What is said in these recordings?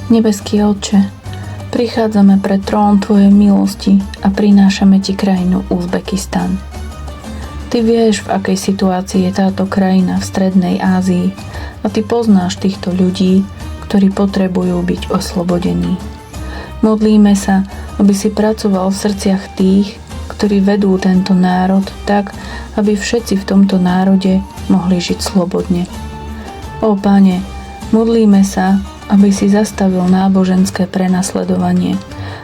Nebeský Otče, prichádzame pred trón Tvojej milosti a prinášame Ti krajinu Uzbekistan. Ty vieš, v akej situácii je táto krajina v Strednej Ázii a Ty poznáš týchto ľudí, ktorí potrebujú byť oslobodení. Modlíme sa, aby si pracoval v srdciach tých, ktorí vedú tento národ tak, aby všetci v tomto národe mohli žiť slobodne. Ó Pane, modlíme sa, aby si zastavil náboženské prenasledovanie,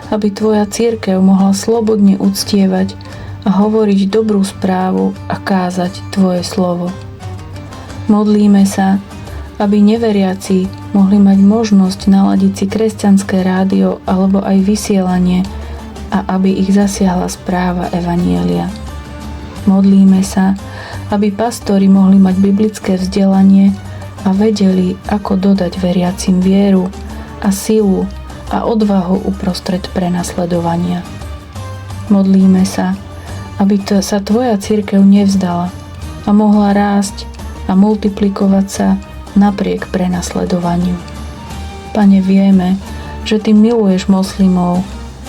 aby Tvoja cirkev mohla slobodne uctievať a hovoriť dobrú správu a kázať Tvoje slovo. Modlíme sa, aby neveriaci mohli mať možnosť naladiť si kresťanské rádio alebo aj vysielanie a aby ich zasiahla správa Evanjelia. Modlíme sa, aby pastori mohli mať biblické vzdelanie a vedeli, ako dodať veriacim vieru a silu a odvahu uprostred prenasledovania. Modlíme sa, aby sa Tvoja cirkev nevzdala a mohla rásť a multiplikovať sa napriek prenasledovaniu. Pane, vieme, že Ty miluješ moslimov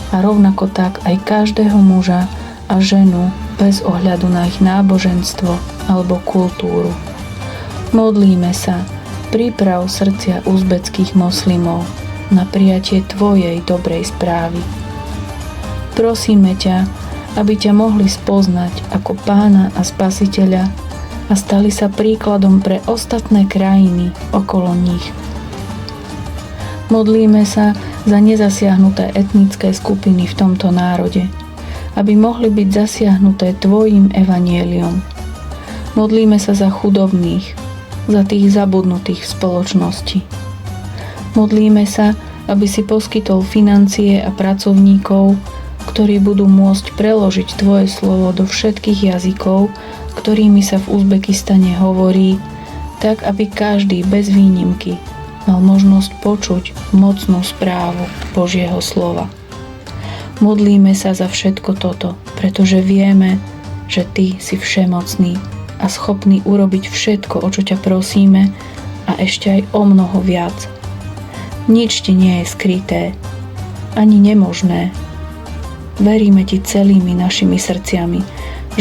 a rovnako tak aj každého muža a ženu bez ohľadu na ich náboženstvo alebo kultúru. Modlíme sa, priprav srdcia uzbeckých moslimov na prijatie Tvojej dobrej správy. Prosíme ťa, aby ťa mohli spoznať ako Pána a Spasiteľa a stali sa príkladom pre ostatné krajiny okolo nich. Modlíme sa za nezasiahnuté etnické skupiny v tomto národe, aby mohli byť zasiahnuté Tvojim evanjeliom. Modlíme sa za chudobných, za tých zabudnutých v spoločnosti. Modlíme sa, aby si poskytol financie a pracovníkov, ktorí budú môcť preložiť Tvoje slovo do všetkých jazykov, ktorými sa v Uzbekistane hovorí, tak aby každý bez výnimky mal možnosť počuť mocnú správu Božieho slova. Modlíme sa za všetko toto, pretože vieme, že Ty si všemocný a schopný urobiť všetko, o čo ťa prosíme a ešte aj o mnoho viac. Nič Ti nie je skryté, ani nemožné. Veríme Ti celými našimi srdciami,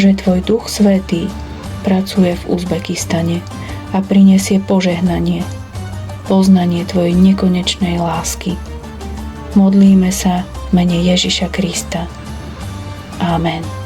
že Tvoj Duch Svätý pracuje v Uzbekistane a prinesie požehnanie, poznanie Tvojej nekonečnej lásky. Modlíme sa v mene Ježiša Krista. Amen.